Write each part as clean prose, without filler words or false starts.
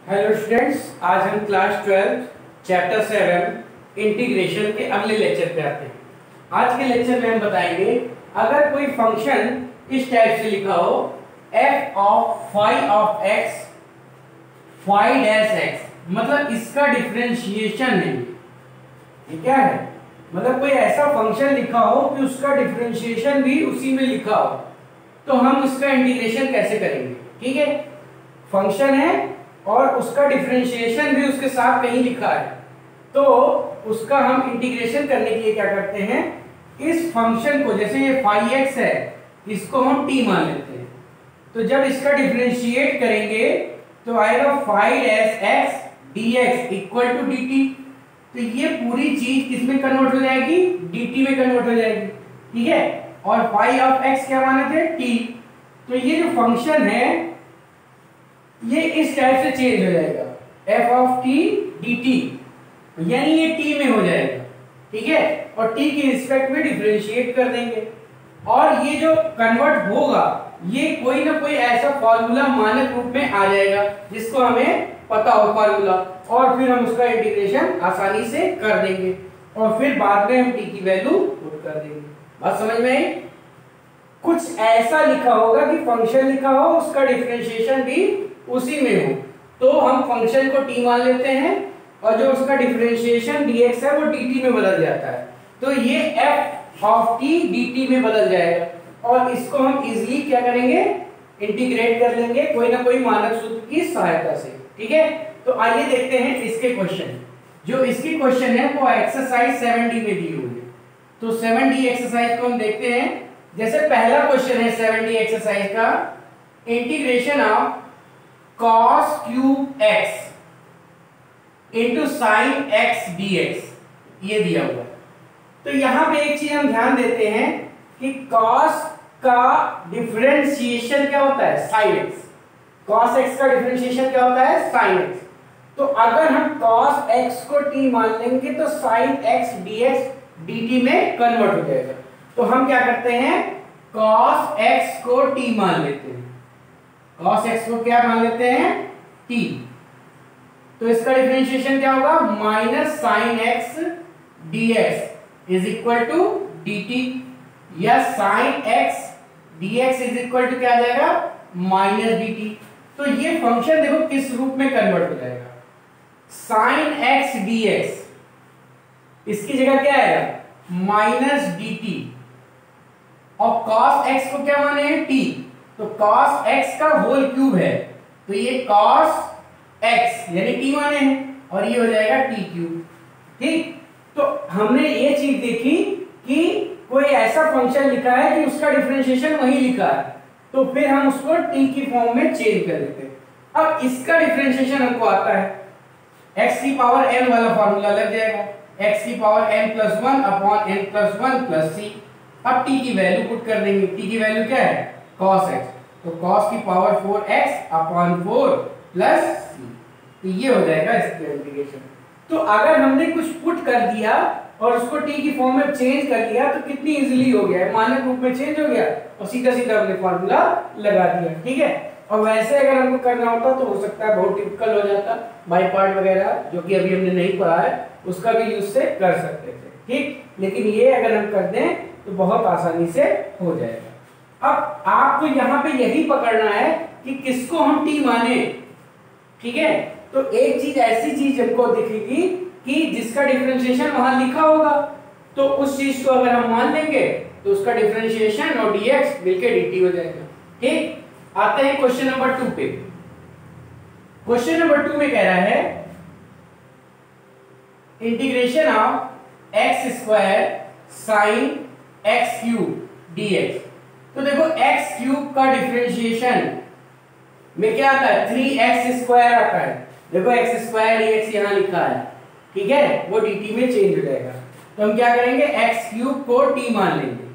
Hello students, आज हम class 12 chapter 7 integration के अगले लेक्चर पे आते हैं। आज के लेक्चर में हम बताएंगे अगर कोई फंक्शन इस टाइप से लिखा हो f of phi of x phi dash x, मतलब इसका डिफरेंशिएशन नहीं। ये क्या है? मतलब कोई ऐसा फंक्शन लिखा हो कि उसका डिफरेंशिएशन भी उसी में लिखा हो, तो हम उसका इंटीग्रेशन कैसे करेंगे। ठीक है, फंक्शन है और उसका डिफरेंशिएशन भी उसके साथ कहीं लिखा है, तो उसका हम इंटीग्रेशन करने के लिए क्या करते हैं, इस फंक्शन को, जैसे ये फाई एक्स है, इसको हम t मान लेते हैं। तो जब इसका डिफरेंशिएट करेंगे तो आएगा phi dash x dx equal to dt। तो ये पूरी चीज किसमें कन्वर्ट हो जाएगी, dt में कन्वर्ट हो जाएगी। ठीक है, और फाई ऑफ x क्या माने थे, t। तो ये जो फंक्शन है ये इस टाइप से चेंज हो जाएगा, f ऑफ t dt, यानी ये t में हो जाएगा। ठीक है, और t के रिस्पेक्ट में डिफरेंशिएट कर देंगे, और ये जो कन्वर्ट होगा ये कोई ना कोई ऐसा फॉर्मूला मानक रूप में आ जाएगा जिसको हमें पता हो फॉर्मूला, और फिर हम उसका इंटीग्रेशन आसानी से कर देंगे, और फिर बाद में हम t की वैल्यू पुट कर देंगे। बात समझ में आई? कुछ ऐसा लिखा होगा कि फंक्शन लिखा हो, उसका डिफरेंशिएशन भी उसी में हो, तो हम फंक्शन को t मान लेते हैं और जो उसका डिफरेंशिएशन dx है वो dt में बदल जाता है, तो ये f ऑफ t dt में बदल जाएगा, और इसको हम इजीली क्या करेंगे, इंटीग्रेट कर लेंगे कोई ना कोई मानक सूत्र की सहायता से। ठीक है, तो आइए देखते हैं इसके क्वेश्चन। जो इसकी क्वेश्चन है वो एक्सरसाइज 7D में दी हुई है, तो 7D एक्सरसाइज को हम देखते हैं। जैसे पहला क्वेश्चन है 7D एक्सरसाइज का, integration of cos cube x into sine x dx, ये दिया हुआ है। तो यहां पे एक चीज हम ध्यान देते हैं कि cos का डिफरेंशिएशन क्या होता है, sin x। cos x का डिफरेंशिएशन क्या होता है, sin x। तो अगर हम cos x को t मान लेंगे तो sin x dx dt में कन्वर्ट हो जाएगा। तो हम क्या करते हैं, cos x को t मान लेते हैं, cos x को क्या मान लेते हैं, t। तो इसका डिफरेंशिएशन क्या होगा, minus sine x dx is equal to dt, या sine x dx is equal to क्या आ जाएगा, माइनस dt। तो ये फंक्शन देखो किस रूप में कन्वर्ट हो जाएगा, साइन x dx, इसकी जगह क्या आएगा, माइनस dt, और cos x को क्या माने हैं, t। तो cos x का होल क्यूब है, तो ये cos x यानी t माने हैं, और ये हो जाएगा t क्यूब। ठीक, तो हमने ये चीज देखी कि कोई ऐसा फंक्शन लिखा है कि उसका डिफरेंशिएशन वही लिखा है, तो फिर हम उसको t की फॉर्म में चेंज कर देते हैं। अब इसका डिफरेंशिएशन हमको आता है, x की पावर n वाला फॉर्मूला लग जाएगा, x की power n+1 upon n+1 plus c। अब t की वैल्यू पुट कर देंगे, t की वैल्यू क्या है, cos x, तो cos की power 4x upon 4 plus c, तो ये हो जाएगा इसका इंटीग्रेशन। तो अगर हमने कुछ पुट कर दिया और उसको t की फॉर्म में चेंज कर दिया तो कितनी इजीली हो गया, मानक रूप में चेंज हो गया और सीधा सीधा हमने फॉर्मूला लगा दिया। ठीक है, और वैसे अगर हमको करना होता तो हो सकता है बहुत टिपिकल हो जाता, बाय पार्ट वगैरह जो कि अभी हमने नहीं पढ़ा है उसका भी यूज से कर सकते थे। ठीक, लेकिन ये अगर हम कर दें तो बहुत आसानी से हो जाएगा। अब आपको यहाँ पे यही पकड़ना है कि किसको हम t माने। ठीक है, तो एक चीज ऐसी चीज हमको दिखेगी कि जिसका डिफरेंशिएशन वहां लिखा होगा, तो उस चीज को अगर हम मान लेंगे तो उसका डिफरेंशिएशन और dx मिलके dt हो जाएगा। ठीक, आते हैं क्वेश्चन नंबर 2 पे। क्वेश्चन नंबर 2 में कह रहा है integration of x square sine x cube dx। तो देखो x क्यूब का डिफरेंशिएशन में क्या आता है, 3x स्क्वायर आता है। देखो x स्क्वायर dx यहां लिखा है, ठीक है, वो dt में चेंज हो जाएगा। तो हम क्या करेंगे, x क्यूब को t मान लेंगे,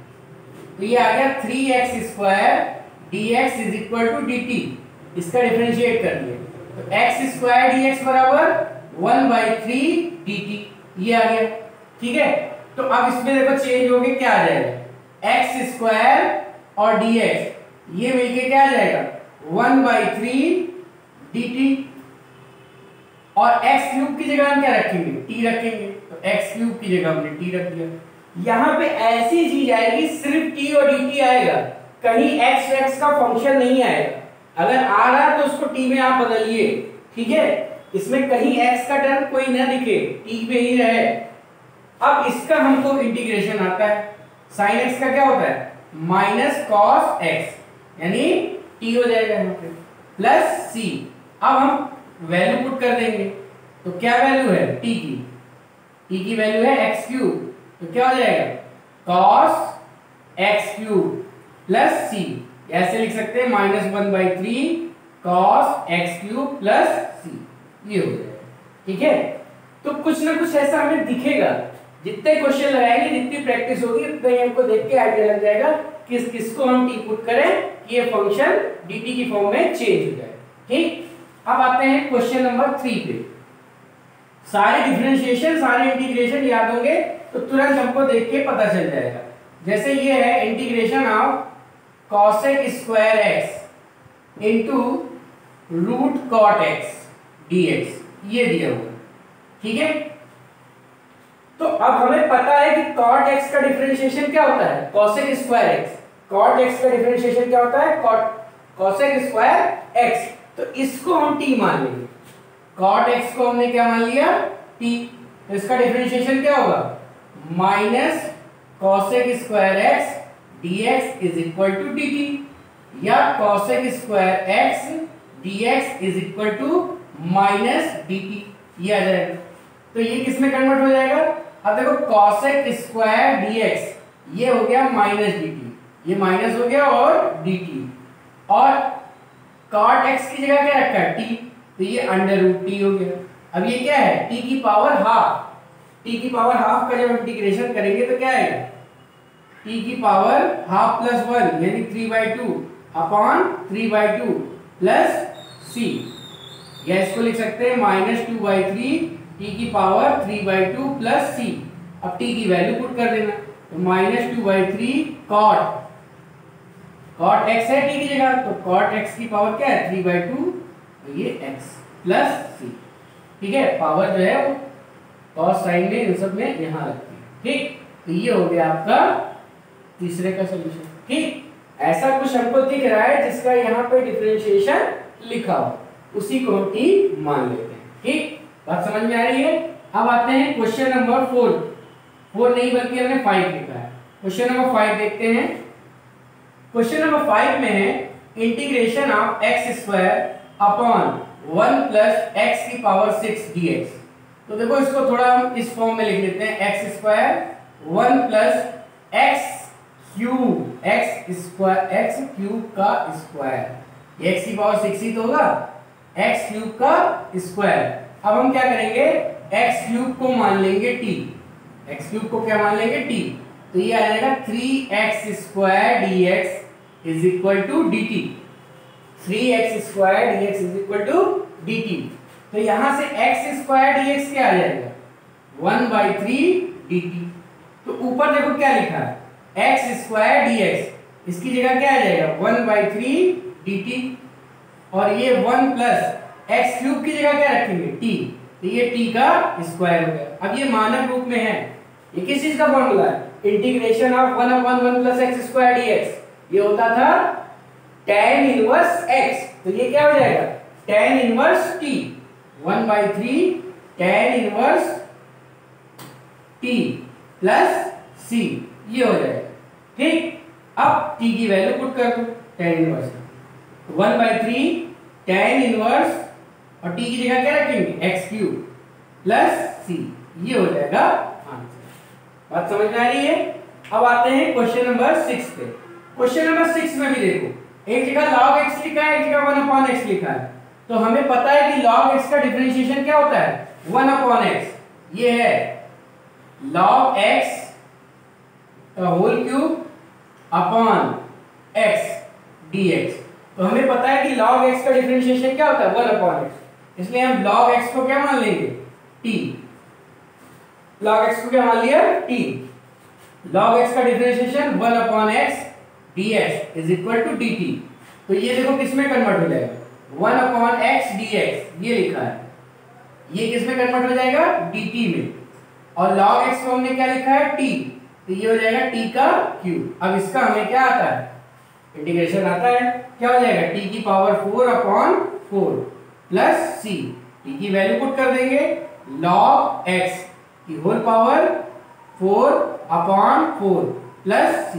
तो ये आ गया 3x square dx is equal to dt। इसका डिफरेंशिएट कर दिए तो x स्क्वायर dx बराबर 1/3 dt, ये आ गया। ठीक है, तो अब इसमें देखो चेंज हो गया, क्या आ जाएगा, x स्क्वायर और dx ये मिलके क्या आ जाएगा, 1/3 dt। और एक्स क्यूब की जगह हम क्या रखेंगे, टी रखेंगे, तो एक्स क्यूब की जगह हमने टी रख दिया। यहाँ पे ऐसी चीज आएगी सिर्फ टी और डी टी आएगा, कहीं एक्स एक्स का फंक्शन नहीं आएगा। अगर आ रहा है तो उसको टी में आप बदलिए, ठीक है, इसमें कहीं एक्स का टर्म कोई ना दिखे, टी पे ही रहे। अब इसका हमको इंटीग्रेशन आता है, साइन एक्स का क्या होता है माइनस कॉस एक्स, यानी टी हो जाएगा यहाँ पे प्लस सी। अब हम वैल्यू पुट कर देंगे, तो क्या वैल्यू है टी की वैल्यू है एक्स क्यूब, तो क्या हो जाएगा कॉस एक्स क्यूब प्लस सी, ऐसे लिख सकते हैं -1/3 कॉस एक्स क्यूब प्लस सी, ये हो जाएगा। ठीक है, तो कुछ ना कुछ ऐसा हमें दिखेगा, जितने क्वेश्चन लगाएंगे जितनी प्रैक्टिस होगी उतना ही हमको देख के आइडिया लग जाएगा किस किसको हम टी पुट करें कि ये फंक्शन dt की फॉर्म में चेंज हो जाए। ठीक, अब आते हैं क्वेश्चन नंबर 3 पे। सारे डिफरेंशिएशन सारे इंटीग्रेशन याद होंगे तो तुरंत हमको देख के पता चल जाएगा। जैसे ये है integration of cosec square x into root cot x dx, ये दिया हुआ, ठीक है। तो अब हमें पता है कि cot x का डिफरेंशिएशन क्या होता है cosec square x, cot x का डिफरेंशिएशन क्या होता है cosec स्क्वायर x, तो इसको हम t मान लेंगे। cot x को हमने क्या मान लिया t, तो इसका डिफरेंशिएशन क्या होगा minus cosec square x dx is equal to dt, या cosec square x dx is equal to minus dt, ये आ जाएगा। तो ये किस में कन्वर्ट हो जाएगा, अब देखो cosec स्क्वायर dx ये हो गया माइनस dt, ये माइनस हो गया और dt, और cot x की जगह क्या रखा है t, तो ये अंडर रूट टी हो गया। अब ये क्या है t की पावर हाफ, t की पावर हाफ का जब इंटीग्रेशन करेंगे तो क्या आएगा t की पावर हाफ प्लस 1 यानी 3/2 अपॉन 3/2 प्लस c, या इसको लिख सकते हैं -2/3 t की पावर 3/2 प्लस c। अब t की वैल्यू पुट कर देना, तो -2/3 cot x है t की जगह, तो cot x की पावर क्या है 3/2, तो ये x प्लस c, ठीक है। पावर जो है वो cos साइन में इन सब में यहां लगती है, ठीक। तो ये हो गया आपका तीसरे का सॉल्यूशन। ठीक, ऐसा कुछ हमको दिख रहा है जिसका यहाँ पे डिफरेंशिएशन लिखा हो, उसी को हम t मान लेते हैं। ठीक, बात समझ में आ रही है। अब आते हैं क्वेश्चन नंबर 4 नहीं बल्कि हमने 5 लिखा है। क्वेश्चन नंबर 5 देखते हैं। क्वेश्चन नंबर 5 में है integration of x square upon 1 plus x की पावर 6 dx। तो देखो इसको थोड़ा हम इस फॉर्म में लिख लेते हैं, x square 1 plus x cube, x cube का स्क्वायर, एक्स की पावर 6 ही तो होगा, एक्स क्यूब का स्क्वायर। अब हम क्या करेंगे एक्स क्यूब को मान लेंगे t, एक्स क्यूब को क्या मान लेंगे t, तो ये आ जाएगा 3x square dx is equal to dt, 3x square dx is equal to dt। तो यहां से x स्क्वायर dx क्या आ जाएगा 1/3 dt। तो ऊपर देखो क्या लिखा है x स्क्वायर dx, इसकी जगह क्या आ जाएगा 1/3 dt, और ये 1 प्लस एक्स क्यूब की जगह क्या रखेंगे t, तो ये t का स्क्वायर हो गया। अब ये मानक रूप में है, ये किस चीज का फॉर्मूला है integration of 1/1 plus x square dx, ये होता था tan इनवर्स x, तो ये क्या हो जाएगा tan inverse t, 1/3 tan inverse t plus c, ये हो जाएगा। ठीक, अब t की वैल्यू पुट कर दो, tan इनवर्स 1/3 tan इनवर्स और t की जगह क्या रखेंगे x क्यूब प्लस c, ये हो जाएगा आंसर। बात समझ में आ रही है। अब आते हैं क्वेश्चन नंबर 6 पे। क्वेश्चन नंबर 6 में भी देखो एक जगह log x लिखा है, एक जगह 1/x लिखा है, तो हमें पता है कि log x का डिफरेंशिएशन क्या होता है 1/x, ये है log x का whole cube upon x dx। तो हमें पता है कि log x का डिफरेंशिएशन क्या होता है 1/x, इसलिए हम log x को क्या मान लेंगे t, log x को क्या मान लिया t, log x का differentiation 1/x dx is equal to dt। तो ये देखो किस में कन्वर्ट हो जाएगा 1/x dx, ये लिखा है ये किस में कन्वर्ट हो जाएगा, dt में, और log x को हमने क्या लिखा है, t, तो ये हो जाएगा t का क्यूब। अब इसका हमें क्या आता है, इंटीग्रेशन आता है, क्या हो जाएगा, t की पावर 4/4 प्लस c, t की वैल्यू पुट कर देंगे, log x की होल पावर 4/4 प्लस c,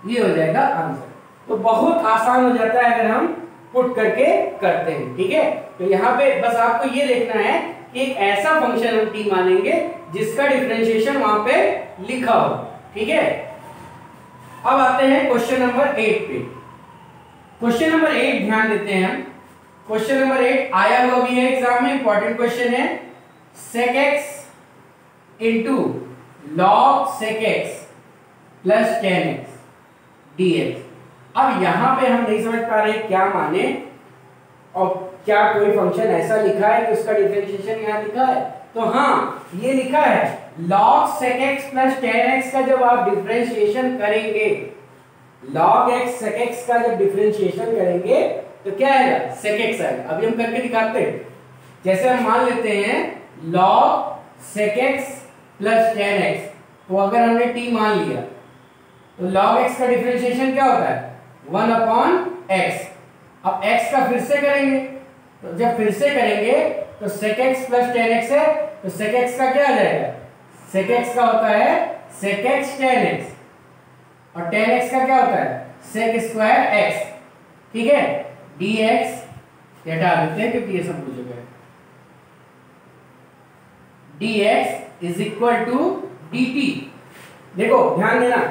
ये हो जाएगा आंसर। तो बहुत आसान हो जाता है अगर हम पुट करके करते हैं, ठीक है। तो यहाँ पे बस आपको ये देखना है कि एक ऐसा फंक्शन हम t मानेंगे जिसका डिफरेंशिएशन वहां पे लिखा हो, ठीक है। अब आते हैं क्वेश्चन नंबर 8 पे। क्वेश्चन नंबर 8 ध्यान देते हैं हम। क्वेश्चन नंबर 8 आया हुआ भी है एग्जाम में, इंपॉर्टेंट क्वेश्चन है। sec x into log sec x plus tan x dx। अब यहां पे हम नहीं समझ पा रहे क्या माने, और क्या कोई फंक्शन ऐसा लिखा है कि उसका डिफरेंशिएशन यहां लिखा है, तो हाँ ये लिखा है log sec x plus tan x का जब आप डिफरेंशिएशन करेंगे, log x sec x का जब डिफरेंशिएशन करेंगे तो क्या आएगा, sec x आएगा। अभी हम करके दिखाते हैं। जैसे हम मान लेते हैं log sec x plus tan x, तो अगर हमने t मान लिया तो log x का डिफरेंशिएशन क्या होता है, 1/x। अब x का फिर से करेंगे, तो जब फिर से करेंगे तो sec x plus tan x है, तो sec x का क्या आ जाएगा, sec x का होता है sec x tan x, और tan x का क्या होता है sec स्क्वायर x, ठीक है। dx हटा देते हैं क्योंकि ये सब हो चुका है। dx is equal to dt। देखो ध्यान देना,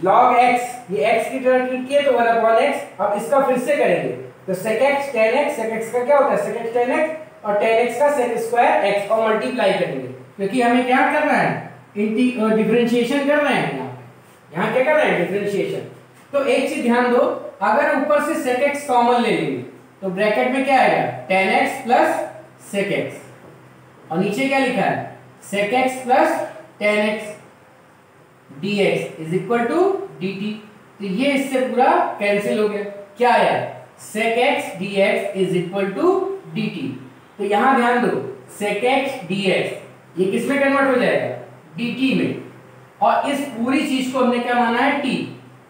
log x, ये x की तरह ट्रीट किए तो 1/x। अब इसका फिर से करेंगे तो sec x tan x, sec x का क्या होता है sec x tan x, और tan x का sec स्क्वायर x, और मल्टीप्लाई करेंगे क्योंकि हमें क्या करना है, डिफरेंशिएशन कर रहे हैं। यहाँ क्या कर रहे हैं, डिफरेंशिएशन। तो एक चीज ध्यान दो, अगर ऊपर से sec x कॉमन ले लेंगे तो ब्रैकेट में क्या आएगा, tan x plus sec x, और नीचे क्या लिखा है sec x plus tan x dx is equal to dt। तो ये इससे पूरा कैंसिल हो गया, क्या आया sec x dx is equal to dt। तो यहां ध्यान दो, sec x dx ये किस में कन्वर्ट हो जाएगा, dt में, और इस पूरी चीज को हमने क्या माना है, t,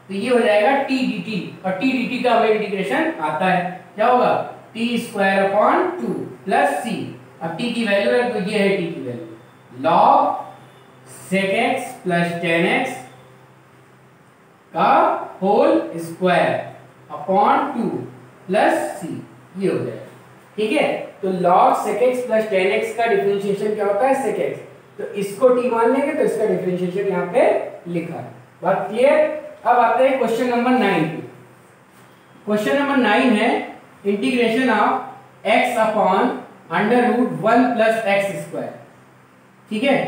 तो ये हो जाएगा t dt, और t dt का हमें इंटीग्रेशन आता है, क्या होगा t² प्लस c। अब t की वैल्यू है तो ये है t की value, log sec x plus tan x का whole square upon 2 plus c, ये हो जाएगा, ठीक है। तो log sec x plus tan x का डिफरेंशिएशन क्या होता है, sec x, तो इसको t मान लेंगे तो इसका डिफरेंशिएशन यहाँ पे लिखा है। बात क्लियर। अब आते हैं क्वेश्चन नंबर 9 पे। क्वेश्चन नंबर 9 है integration of x upon √1 plus x square, ठीक है।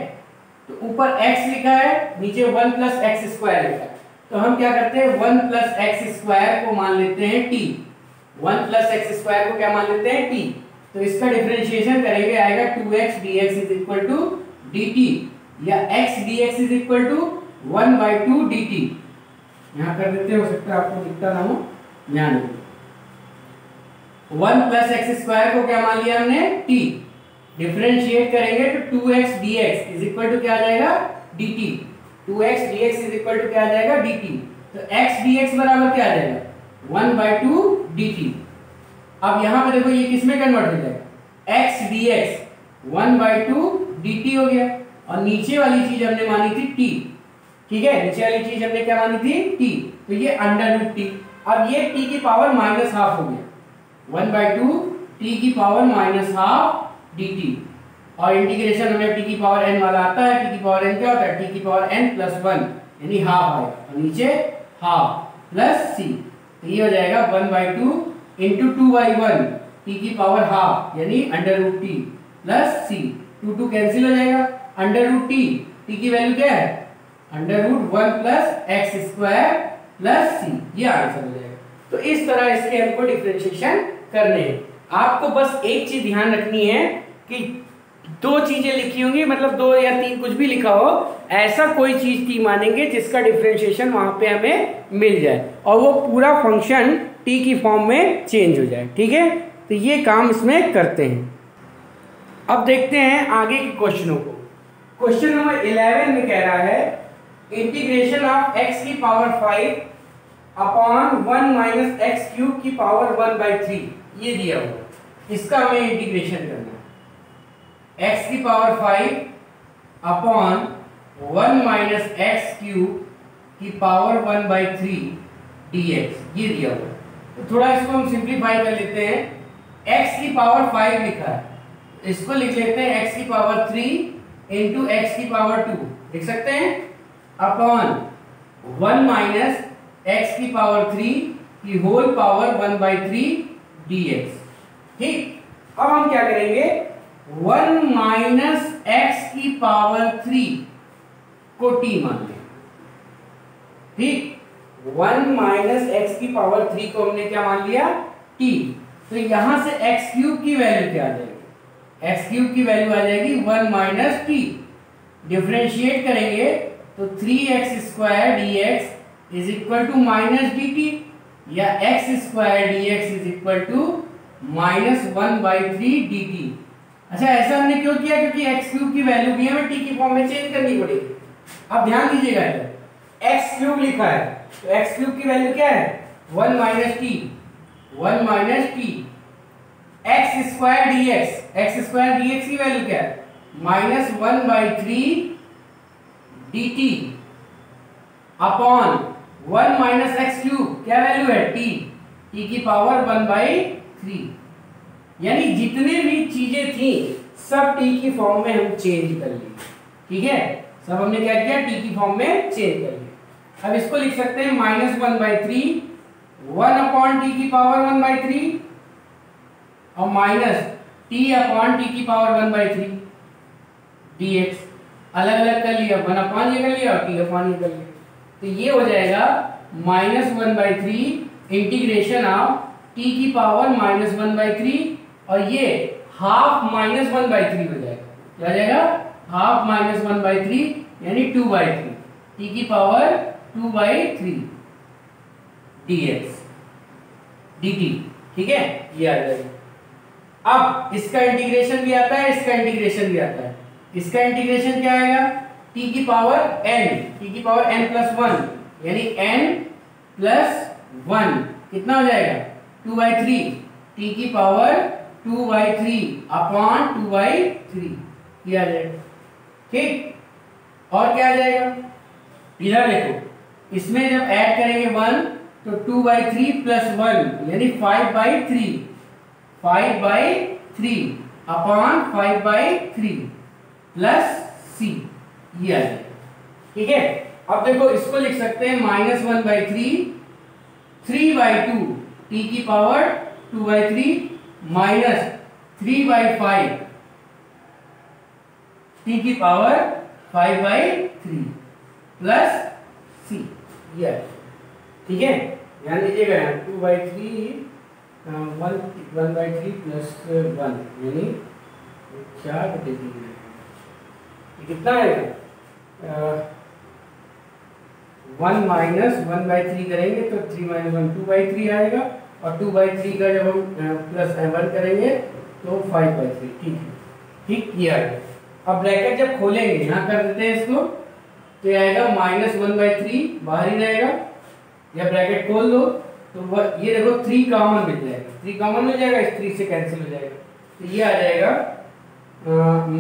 तो ऊपर x लिखा है, नीचे 1 प्लस x स्क्वायर लिखा है, तो हम क्या करते हैं 1 प्लस x स्क्वायर को मान लेते हैं t, 1 प्लस x स्क्वायर को क्या मान लेते हैं t। तो इसका डिफरेंशिएशन करेंगे, आएगा 2x dx is equal to dt, या x dx is equal to 1/2 dt। यहां कर देते हैं, हो सकता है आपको दिखता ना हो, ध्यान दो। 1 प्लस x स्क्वायर को क्या मान लिया हमने, t, डिफरेंशिएट करेंगे तो 2x dx is equal to क्या आ जाएगा, dt। 2x dx is equal to क्या आ जाएगा, dt। तो x dx बराबर क्या आ जाएगा, 1/2 dt। अब यहां पे देखो ये किस में कन्वर्ट हो जाएगा, x dx 1/2 dt हो गया, और नीचे वाली चीज हमने मानी थी t, ठीक है। नीचे वाली चीज हमने क्या मानी थी, t, तो ये √t। अब ये t की पावर -½ हो गया, 1/2 t की पावर -½ dt, और इंटीग्रेशन हमें t की पावर n वाला आता है। t की पावर n क्या होता है, t की पावर n प्लस 1 यानी हाफ आएगा, और नीचे हाफ प्लस c, तो ये हो जाएगा 1/2 इंटू 2/1 t की पावर हाफ यानी √t प्लस c, 2 कैंसिल हो जाएगा, √t, t की वैल्यू क्या है, √1 plus x square plus c, ये आंसर हो जाएगा। तो इस तरह इसके हमको डिफरेंशिएशन करने हैं। आपको बस एक चीज ध्यान रखनी है कि 2 चीजें लिखी होंगी, मतलब 2 या 3 कुछ भी लिखा हो, ऐसा कोई चीज t मानेंगे जिसका डिफरेंशिएशन वहां पे हमें मिल जाए, और वो पूरा फंक्शन t की फॉर्म में चेंज हो जाए, ठीक है। तो ये काम इसमें करते हैं। अब देखते हैं आगे के क्वेश्चनों को। क्वेश्चन नंबर 11 में कह रहा है इंटीग्रेशन ऑफ x की power 5 upon 1 minus x cube की पावर 1/3 ये दिया हुआ, इसका हमें इंटीग्रेशन करना है। x की power 5 upon 1 minus x cube की पावर 1/3 dx ये दिया हुआ। तो थोड़ा इसको हम सिंप्लीफाई कर लेते हैं। x की पावर 5 लिखा है, इसको लिख लेते हैं x की पावर 3 इंटू एक्स की पावर 2 लिख सकते हैं, अपॉन 1 माइनस एक्स की पावर 3 की होल पावर 1/3 dx। ठीक, अब हम क्या करेंगे, 1 माइनस एक्स की पावर 3 को t मान लें। ठीक, 1 माइनस एक्स की पावर 3 को हमने क्या मान लिया, t। तो यहां से एक्स क्यूब की वैल्यू क्या आ जाएगी, एक्स क्यूब की वैल्यू आ जाएगी 1 माइनस टी। डिफरेंशिएट करेंगे तो 3x² dx is equal to minus dt, या x² dx is equal to minus 1/3 dt। अच्छा, ऐसा हमने क्यों किया, क्योंकि एक्स क्यूब की वैल्यू भी हमें टी की फॉर्म में चेंज करनी पड़ेगी। अब ध्यान दीजिएगा, एक्स क्यूब लिखा है तो एक्स क्यूब की वैल्यू क्या है, 1 minus T, 1 minus T. x² dx की वैल्यू क्या है, minus 1/3 dt upon 1 minus x cube क्या वैल्यू है, t की पावर 1/3। यानी जितने भी चीजें थी सब t की फॉर्म में हम चेंज कर ली। ठीक है, सब हमने क्या किया, t की फॉर्म में चेंज कर लिया। अब इसको लिख सकते हैं माइनस 1/3 1 अपॉन टी की पावर 1/3 और माइनस t अपॉन टी की पावर 1/3 dx। अलग अलग कर लिया, 1 अपॉन ये कर लिया और t अपॉन ये कर लिया, तो ये हो जाएगा माइनस 1/3 इंटीग्रेशन ऑफ t की पावर माइनस 1/3 और ये हाफ माइनस 1/3 हो जाएगा। क्या हो जाएगा, हाफ माइनस 1/3 यानी 2/3 t की पावर 2/3 dx dt। ठीक है, ये आ जाएगा। अब इसका इंटीग्रेशन भी आता है, इसका इंटीग्रेशन भी आता है। इसका इंटीग्रेशन क्या आएगा, t की पावर n प्लस 1 यानी n प्लस 1 कितना हो जाएगा, 2/3 t की पावर 2/3 अपॉन 2/3 ये आ जाएगा। ठीक, और क्या आ जाएगा, इधर देखो, इसमें जब ऐड करेंगे 1 तो 2/3 प्लस 1 यानी 5/3 अपॉन 5/3 प्लस c ये आ जाएगा। ठीक है, अब देखो इसको लिख सकते हैं माइनस 1/3 3/2 t की पावर 2/3 माइनस 3/5 t की पावर 5/3 प्लस c ये। ठीक है, ध्यान दीजिएगा, 2/3 1/3 प्लस 1 यानी 4/3 कितना आएगा, 1 माइनस 1/3 करेंगे तो 3 माइनस 1 2/3 आएगा और 2/3 का जब हम प्लस 1 करेंगे तो 5/3। ठीक है, ठीक किया है। अब ब्रैकेट जब खोलेंगे, यहाँ कर देते हैं इसको, तो ये आएगा माइनस 1/3 बाहर ही रहेगा, या ब्रैकेट खोल दो तो ये देखो 3 कॉमन मिल जाएगा, 3 कॉमन मिल जाएगा, इस 3 से कैंसिल हो जाएगा, तो ये आ जाएगा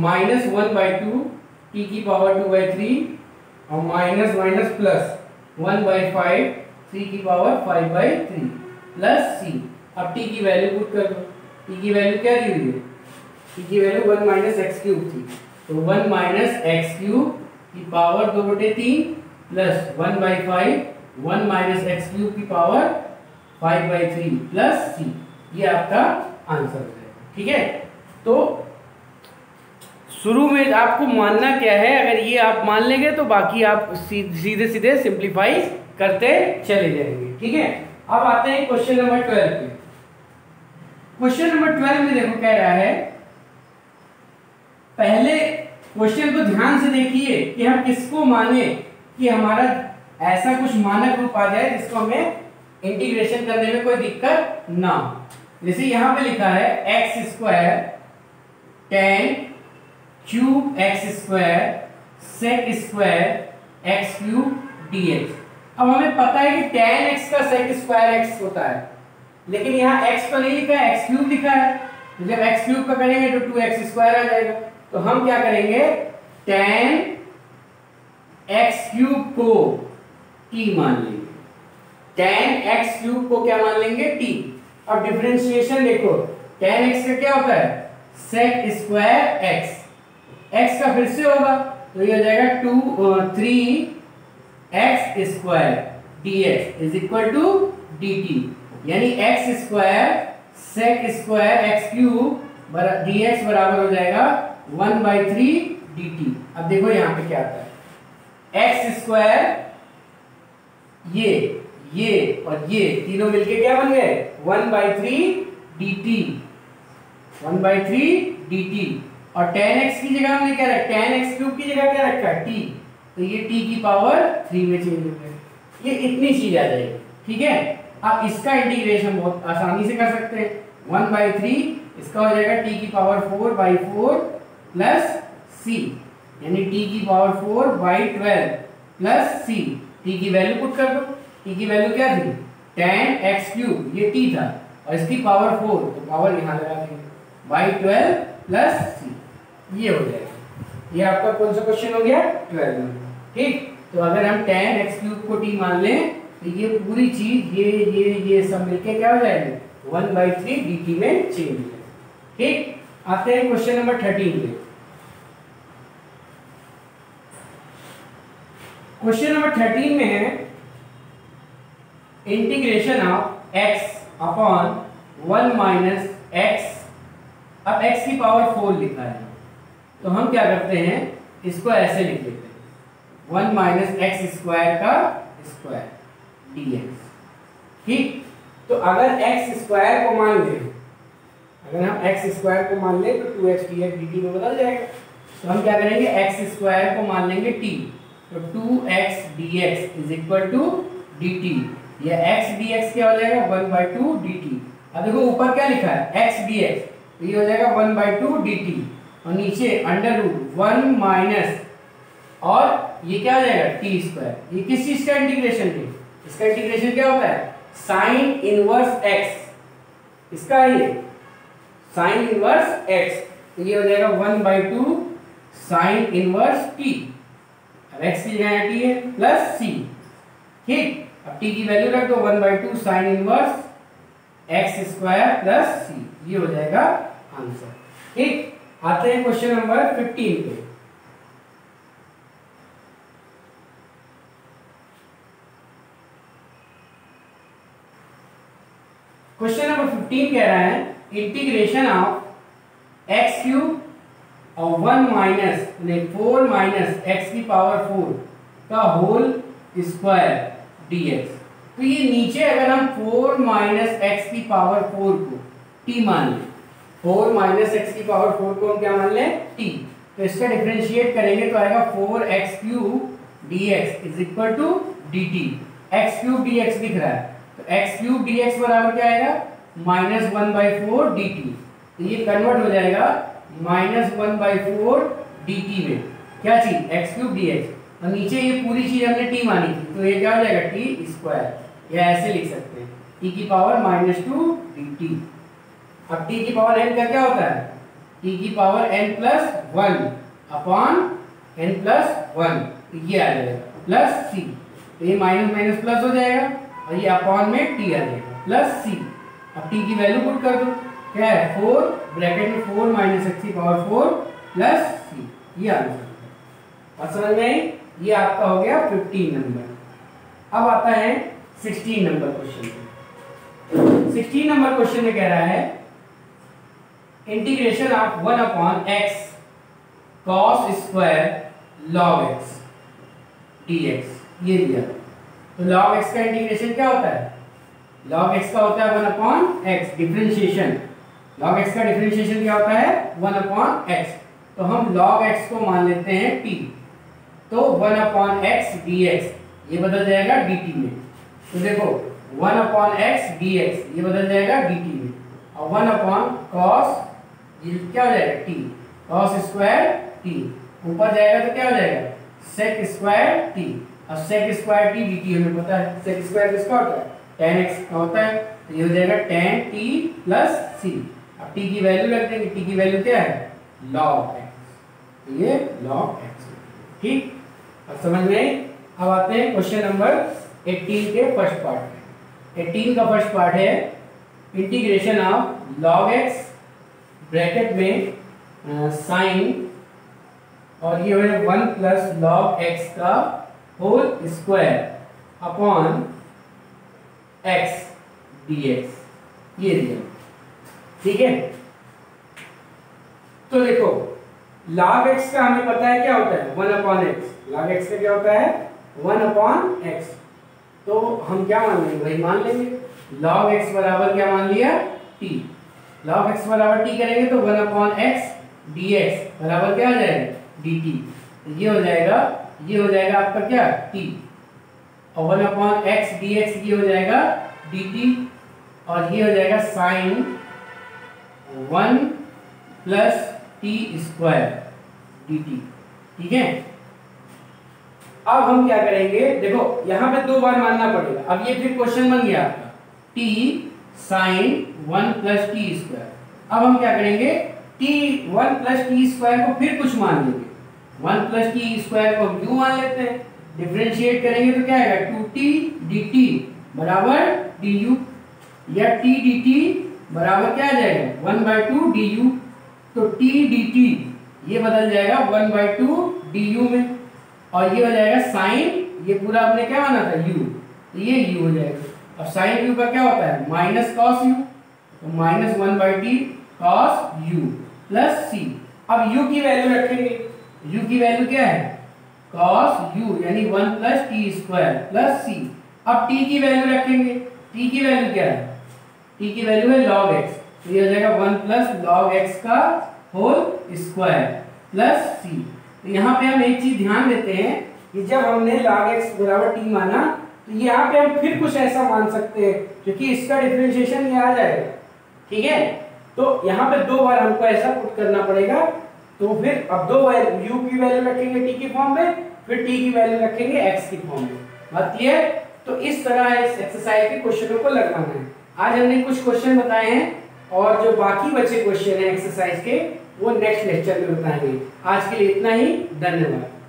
माइनस 1/2 t की पावर 2/3 और माइनस माइनस प्लस 1/5 3 की पावर 5/3 प्लस c। अब t की वैल्यू पुट कर दो, t की वैल्यू क्या दी हुई है, t की वैल्यू 1 माइनस एक्स क्यूब थी, तो 1 माइनस एक्स क्यूब की power 2/3 plus 1/5 1 minus x cube की पावर 5/3 प्लस c, ये आपका आंसर है। ठीक है, तो शुरू में आपको मानना क्या है, अगर ये आप मान लेंगे तो बाकी आप सीधे सीधे सिंप्लीफाई करते चले जाएंगे। ठीक है, अब आते हैं क्वेश्चन नंबर 12 पे। क्वेश्चन नंबर 12 में देखो कह रहा है, पहले क्वेश्चन को ध्यान से देखिए कि हम किसको माने कि हमारा ऐसा कुछ मानक रूप आ जाए जिसको हमें इंटीग्रेशन करने में कोई दिक्कत ना हो। जैसे यहां पे लिखा है x² tan cube x square sec square x cube dx। अब हमें पता है कि tan x का सेक स्क्वायर x होता है, लेकिन यहाँ x तो नहीं लिखा है, x क्यूब लिखा है। तो जब x क्यूब का करेंगे तो 2x स्क्वायर आ जाएगा। तो हम क्या करेंगे, tan x क्यूब को t मान लेंगे। tan x क्यूब को क्या मान लेंगे, t। अब डिफरेंशिएशन देखो, tan x का क्या होता है, sec स्क्वायर x, x का फिर से होगा तो ये हो जाएगा 3x square dx is equal to dt, यानी x square sec square x cube dx बराबर हो जाएगा 1/3 dt। अब देखो यहाँ पे क्या आता है, x स्क्वायर ये और ये तीनों मिलके क्या बन गए, 1/3 dt, 1/3 dt। और tan x की जगह हमने क्या रखा, tan x क्यूब की जगह क्या रखा है, t। तो ये t की पावर 3 में चेंज हो गया, ये इतनी चीज आ जाएगी। ठीक है, अब इसका इंटीग्रेशन बहुत आसानी से कर सकते हैं। 1/3 इसका हो जाएगा t की पावर 4/4 प्लस c, यानी t की पावर 4/12 प्लस c। t की वैल्यू पुट कर दो, t की वैल्यू क्या थी, tan x क्यूब, ये t था, और इसकी पावर 4, तो पावर यहाँ लगा देंगे, /12 प्लस c, ये हो जाएगा। ये आपका कौन सा क्वेश्चन हो गया, 12 में। ठीक, तो अगर हम tan x क्यूब को t मान लें तो ये पूरी चीज ये सब मिलके क्या हो जाएगी, 1/3 dt में चेंज हो जाएगा। ठीक, आते हैं क्वेश्चन नंबर 13 पे। क्वेश्चन नंबर 13 में है integration of x upon 1 minus x। अब x की पावर 4 लिखा है, तो हम क्या करते हैं, इसको ऐसे लिख लेते हैं, 1 माइनस एक्स स्क्वायर का स्क्वायर dx। ठीक, तो अगर x स्क्वायर को मान लें, अगर हम x स्क्वायर को मान लें तो 2x dx dt में बदल जाएगा। तो हम क्या करेंगे, x स्क्वायर को मान लेंगे t, तो 2x dx is equal to dt, या x dx क्या हो जाएगा, 1/2 dt। अब देखो ऊपर क्या लिखा है, x dx, तो ये हो जाएगा 1/2 dt, और नीचे अंडर रूट 1 माइनस, और ये क्या हो जाएगा t स्क्वायर। ये किस चीज का इंटीग्रेशन है, इसका इंटीग्रेशन क्या होता है, साइन इनवर्स x, इसका ये साइन इनवर्स x, तो ये हो जाएगा 1/2 साइन इनवर्स t, अब x की जगह t है प्लस c। ठीक, अब t की वैल्यू रख दो, 1/2 sine inverse x square plus c, ये हो जाएगा आंसर। ठीक, आते हैं क्वेश्चन नंबर 15 पे। क्वेश्चन नंबर 15 कह रहा है इंटीग्रेशन ऑफ x क्यूब और 1 माइनस 4 माइनस x की पावर 4 का होल स्क्वायर dx। तो ये नीचे अगर हम 4 माइनस x की पावर 4 को t मान लें, 4 माइनस x की पावर 4 को हम क्या मान लें, t, तो इसका डिफरेंशिएट करेंगे तो आएगा 4x cube dx is equal to dt। x cube dx दिख रहा है, तो x क्यूब dx बराबर क्या आएगा, -1/4 dt। तो ये कन्वर्ट हो जाएगा -1/4 dt में, क्या चीज, x क्यूब dx, और नीचे ये पूरी चीज हमने t मानी थी, तो ये क्या हो जाएगा t स्क्वायर, या ऐसे लिख सकते हैं t की पावर -2 dt। अब t की पावर n का क्या होता है, t की पावर n+1 अपॉन n+1, तो ये आ जाएगा प्लस c, तो ये माइनस माइनस प्लस हो जाएगा, और ये अपॉन में t आ जाएगा प्लस c। अब t की वैल्यू पुट कर दो, क्या है, 4 ब्रैकेट में 4 माइनस x की पावर 4 प्लस c, ये आंसर। और समझ में आई, ये आपका हो गया 15 नंबर। अब आता है 16 नंबर क्वेश्चन। 16 नंबर क्वेश्चन में कह रहा है integration of 1 upon x cos square log x dx, ये दिया। तो log x का इंटीग्रेशन क्या होता है, log x का होता है 1 upon x, differentiation. log x का डिफरेंशिएशन क्या होता है, 1 अपॉन x। तो हम log x को मान लेते हैं t, तो 1 अपॉन x dx ये बदल जाएगा dt में। तो देखो 1 अपॉन x dx ये बदल जाएगा dt में, और 1 अपॉन cos ये क्या हो जाएगा t, cos स्क्वायर टी, ऊपर जाएगा तो क्या हो जाएगा sec स्क्वायर टी। अब sec स्क्वायर टी dt हमें पता है, sec स्क्वायर किसका होता है tan x का होता है, तो ये हो जाएगा tan t प्लस c। अब t की वैल्यू रख देंगे, t की वैल्यू क्या है log x, तो ये log x, ठीक। अब समझ में आई। अब आते हैं क्वेश्चन नंबर 18 के फर्स्ट पार्ट में। 18 का फर्स्ट पार्ट है integration of log x bracket में साइन और ये है 1 प्लस log x का whole square upon x dx, ये दिया, ठीक है। तो देखो log x का हमें पता है क्या होता है 1 अपॉन x, log x का क्या होता है 1 अपॉन x, तो हम क्या मान लेंगे भाई, मान लेंगे log x बराबर क्या मान लिया t, log x बराबर t करेंगे तो 1 अपॉन x dx बराबर क्या हो जाएगा dt, ये हो जाएगा आपका क्या t, और 1 अपॉन x dx ये हो जाएगा dt, और ये हो जाएगा sine 1 plus t square dt, ठीक है। अब हम क्या करेंगे, देखो यहां पे 2 बार मानना पड़ेगा। अब ये फिर क्वेश्चन बन गया आपका t sine 1 plus t square. अब हम क्या करेंगे t 1 प्लस टी स्क्वायर को फिर कुछ मान लेंगे, 1 प्लस टी स्क्वायर को u मान लेते हैं, डिफरेंशिएट करेंगे तो क्या आएगा 2t dt बराबर du, या t dt बराबर क्या आ जाएगा 1/2 du, तो t dt ये बदल जाएगा 1/2 du में, और ये हो जाएगा साइन, ये पूरा आपने क्या माना था u, तो ये u हो जाएगा। अब साइन u का क्या होता है माइनस कॉस u, तो minus 1/t cos u plus c। अब u की वैल्यू रखेंगे, u की वैल्यू क्या है कॉस u यानी 1 plus t square plus c। अब t की वैल्यू रखेंगे, t की वैल्यू क्या है, t की वैल्यू है log x, तो ये हो जाएगा 1 प्लस log x का होल स्क्वायर प्लस c। तो यहाँ पे हम एक चीज ध्यान देते हैं कि जब हमने log x बराबर t माना, तो यहाँ पे हम फिर कुछ ऐसा मान सकते हैं क्योंकि इसका डिफरेंशिएशन ये आ जाएगा, ठीक है। तो यहाँ पे 2 बार हमको ऐसा पुट करना पड़ेगा, तो फिर अब 2 बार u की वैल्यू रखेंगे t की फॉर्म में, फिर t की वैल्यू रखेंगे x की फॉर्म में, बात क्लियर। तो इस तरह इस एक्सरसाइज के क्वेश्चनों को लगाना है। आज हमने कुछ क्वेश्चन बताए हैं, और जो बाकी बचे क्वेश्चन हैं एक्सरसाइज के वो नेक्स्ट लेक्चर में बताएंगे। आज के लिए इतना ही, धन्यवाद।